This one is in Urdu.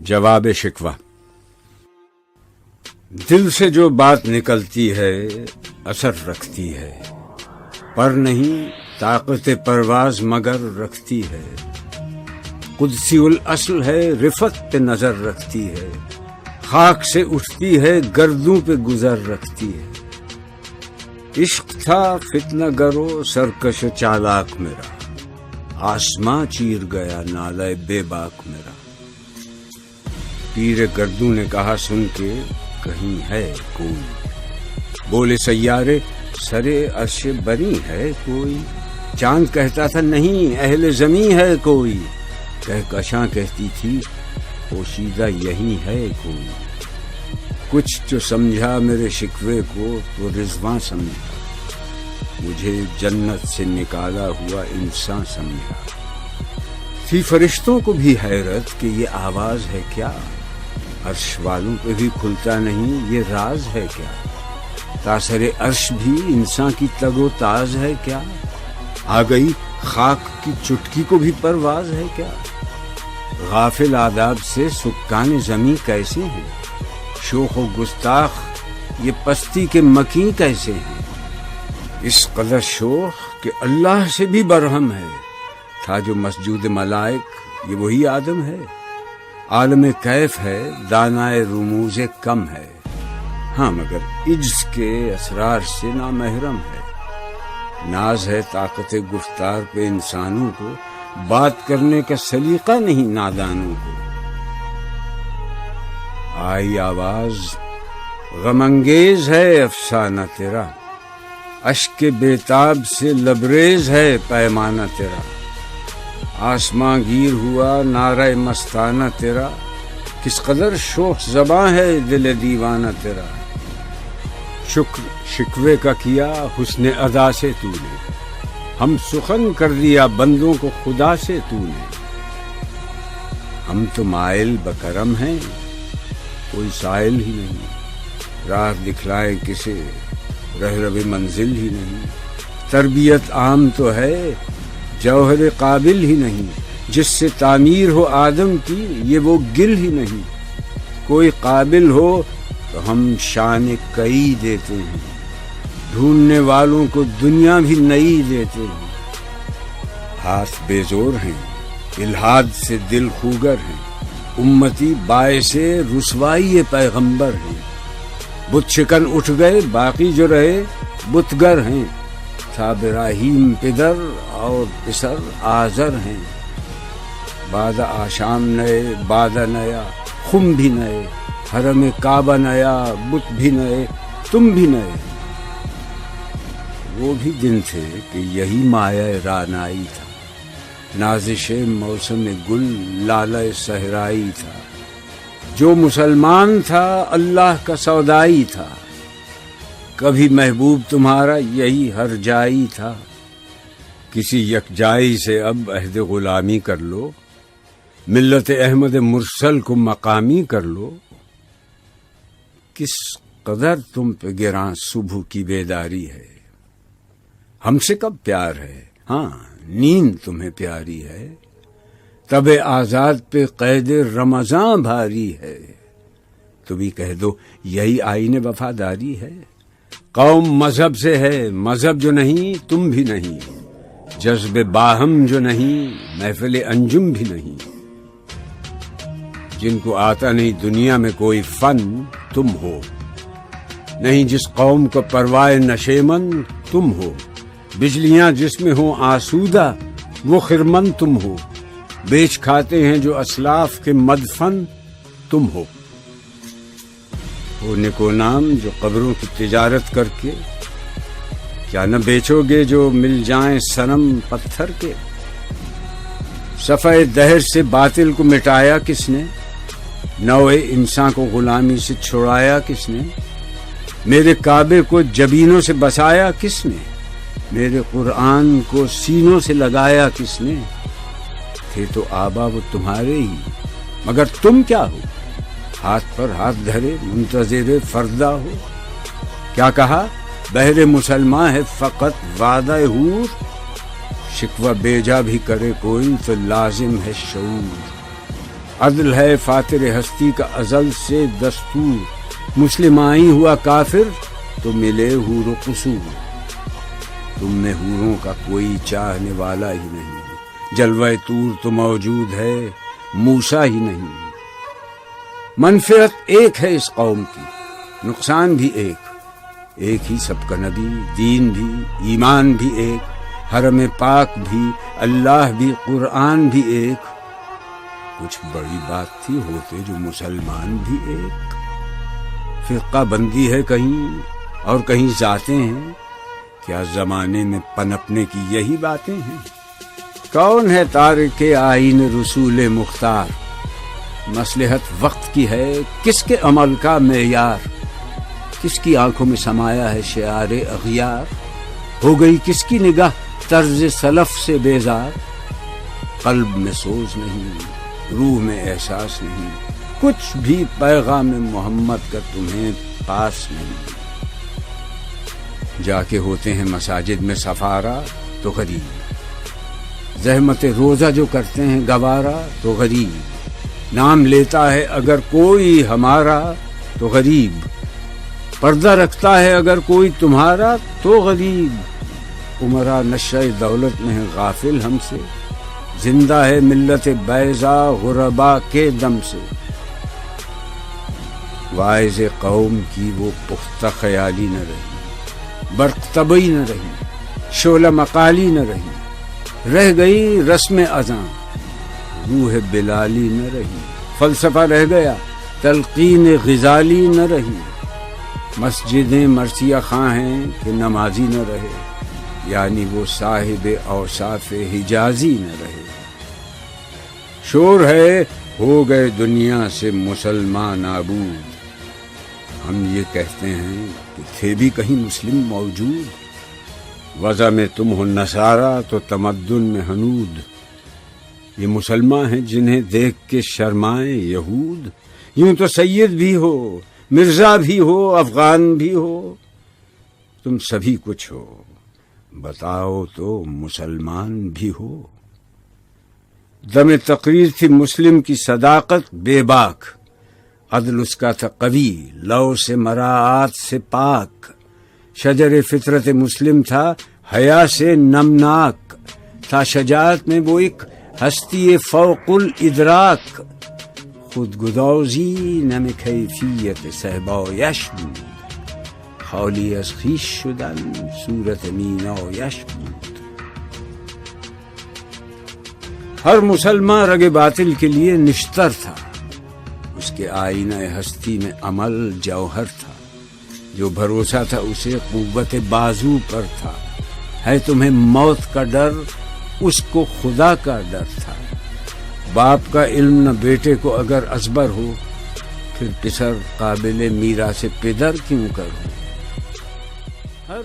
جواب شکوہ۔ دل سے جو بات نکلتی ہے اثر رکھتی ہے، پر نہیں طاقت پرواز مگر رکھتی ہے۔ قدسی الاصل ہے، رفت پہ نظر رکھتی ہے، خاک سے اٹھتی ہے، گردوں پہ گزر رکھتی ہے۔ عشق تھا فتنہ گرو سرکش چالاک میرا، آسماں چیر گیا نالے بے باک میرا۔ پیر گردوں نے کہا سن کے کہیں ہے کوئی، بولے سیارے سرے عرش بری ہے کوئی۔ چاند کہتا تھا نہیں اہل زمیں ہے کوئی، کہکشاں کہتی تھی پوشیدہ یہی ہے کوئی۔ کچھ جو سمجھا میرے شکوے کو تو رضواں سمجھا، مجھے جنت سے نکالا ہوا انسان سمجھا۔ تھی فرشتوں کو بھی حیرت کہ یہ آواز ہے کیا، عرش والوں پہ بھی کھلتا نہیں یہ راز ہے کیا۔ تاثر عرش بھی انسان کی تگ و تاز ہے کیا، آ گئی خاک کی چٹکی کو بھی پرواز ہے کیا۔ غافل آداب سے سکان زمیں کیسے ہیں، شوخ و گستاخ یہ پستی کے مکیں کیسے ہیں۔ اس قدر شوخ کہ اللہ سے بھی برہم ہے، تھا جو مسجود ملائک یہ وہی آدم ہے۔ عالم کیف ہے دانائے رموز کم ہے، ہاں مگر عجز کے اسرار سے نامحرم ہے۔ ناز ہے طاقت گفتار پہ انسانوں کو، بات کرنے کا سلیقہ نہیں نادانوں کو۔ آئی آواز غم انگیز ہے افسانہ تیرا، اشک بےتاب سے لبریز ہے پیمانہ تیرا۔ آسماں گیر ہوا نعرہ مستانہ تیرا، کس قدر شوخ زباں ہے دل دیوانہ تیرا۔ شکر شکوے کا کیا حسن ادا سے تو نے، ہم سخن کر دیا بندوں کو خدا سے تو نے۔ ہم تو مائل بکرم ہیں کوئی سائل ہی نہیں، راہ دکھلائیں کسے رہرو منزل ہی نہیں۔ تربیت عام تو ہے جوہر قابل ہی نہیں، جس سے تعمیر ہو آدم کی یہ وہ گل ہی نہیں۔ کوئی قابل ہو تو ہم شان کئی دیتے ہیں، ڈھونڈنے والوں کو دنیا بھی نئی دیتے ہیں۔ ہاتھ بے زور ہیں الہاد سے دل خوگر ہیں، امتی باعث رسوائی پیغمبر ہیں۔ بت شکن اٹھ گئے باقی جو رہے بتگر ہیں، تھا ابراہیم پدر اور پسر آزر ہیں۔ بعد آشام نئے بادہ نیا خم بھی نئے، حرم کعبہ نیا بت بھی نئے تم بھی نئے۔ وہ بھی دن تھے کہ یہی مایہ رانائی تھا، نازش موسم گل لالہ صحرائی تھا۔ جو مسلمان تھا اللہ کا سودائی تھا، کبھی محبوب تمہارا یہی ہر جائی تھا۔ کسی یکجائی سے اب عہد غلامی کر لو، ملت احمد مرسل کو مقامی کر لو۔ کس قدر تم پہ گراں صبح کی بیداری ہے، ہم سے کب پیار ہے، ہاں نیند تمہیں پیاری ہے۔ تب آزاد پہ قید رمضان بھاری ہے، تو بھی کہہ دو یہی آئین وفاداری ہے۔ قوم مذہب سے ہے مذہب جو نہیں تم بھی نہیں، جذب باہم جو نہیں محفل انجم بھی نہیں۔ جن کو آتا نہیں دنیا میں کوئی فن تم ہو، نہیں جس قوم کو پروائے نشیمن تم ہو۔ بجلیاں جس میں ہوں آسودہ وہ خرمن تم ہو، بیچ کھاتے ہیں جو اسلاف کے مدفن تم ہو۔ وہ نکو نام جو قبروں کی تجارت کر کے، کیا نہ بیچو گے جو مل جائیں صنم پتھر کے۔ صفحہ دہر سے باطل کو مٹایا کس نے، نوع انسان کو غلامی سے چھڑایا کس نے۔ میرے کعبے کو جبینوں سے بسایا کس نے، میرے قرآن کو سینوں سے لگایا کس نے۔ تھے تو آبا وہ تمہارے ہی، مگر تم کیا ہو، ہاتھ پر ہاتھ دھرے منتظر فردا ہو۔ کیا کہا بہر مسلمان ہے فقط وعدہ حور، شکوہ بیجا بھی کرے کوئی تو لازم ہے شعور۔ عدل ہے فاتر ہستی کا ازل سے دستور، مسلمائی ہوا کافر تو ملے حور و قصور۔ تم میں حوروں کا کوئی چاہنے والا ہی نہیں، جلوہ طور تو موجود ہے موسیٰ ہی نہیں۔ منفعت ایک ہے اس قوم کی، نقصان بھی ایک ہی سب کا نبی، دین بھی، ایمان بھی ایک، حرم پاک بھی، اللہ بھی، قرآن بھی ایک۔ کچھ بڑی بات تھی ہوتے جو مسلمان بھی ایک۔ فرقہ بندی ہے کہیں اور کہیں ذاتیں ہیں، کیا زمانے میں پنپنے کی یہی باتیں ہیں؟ کون ہے تارک آئین رسول مختار؟ مصلحت وقت کی ہے کس کے عمل کا معیار؟ کس کی آنکھوں میں سمایا ہے شعار اغیار؟ ہو گئی کس کی نگاہ طرز سلف سے بیزار؟ قلب میں سوز نہیں، روح میں احساس نہیں، کچھ بھی پیغام محمد کا تمہیں پاس نہیں۔ جا کے ہوتے ہیں مساجد میں سفارا تو غریب، زحمت روزہ جو کرتے ہیں گوارا تو غریب، نام لیتا ہے اگر کوئی ہمارا تو غریب، پردہ رکھتا ہے اگر کوئی تمہارا تو غریب۔ عمرا نشہ دولت میں ہے غافل ہم سے، زندہ ہے ملت بیضا غربا کے دم سے۔ واعظ قوم کی وہ پختہ خیالی نہ رہی، برق طبعی نہ رہی، شعلہ مقالی نہ رہی، رہ گئی رسم اذاں، روح بلالی نہ رہی، فلسفہ رہ گیا، تلقین غزالی نہ رہی۔ مسجدیں مرثیہ خاں ہیں کہ نمازی نہ رہے، یعنی وہ صاحب اوصاف حجازی نہ رہے۔ شور ہے ہو گئے دنیا سے مسلمان نابود، ہم یہ کہتے ہیں کہ تھے بھی کہیں مسلم موجود۔ وضع میں تم ہو نصارہ تو تمدن میں ہنود، یہ مسلمان ہیں جنہیں دیکھ کے شرمائیں یہود۔ یوں تو سید بھی ہو، مرزا بھی ہو، افغان بھی ہو، تم سبھی کچھ ہو، بتاؤ تو مسلمان بھی ہو۔ دم تقریر تھی مسلم کی صداقت بے باک، عدل اس کا تھا قوی، لو سے مراعات سے پاک، شجر فطرت مسلم تھا حیا سے نمناک، تھا شجاعت میں وہ ایک ہستی فوق الادراک، خود گدازی نم کیفیت صحبایش بود، خالی از خویش شدن صورت مینایش بود۔ ہر مسلمان رگ باطل کے لیے نشتر تھا، اس کے آئینہ ہستی میں عمل جوہر تھا، جو بھروسہ تھا اسے قوت بازو پر تھا، ہے تمہیں موت کا ڈر اس کو خدا کا ڈر تھا۔ باپ کا علم نہ بیٹے کو اگر ازبر ہو، پھر پسر قابل میراث پدر کیوں کر ہو۔ ہر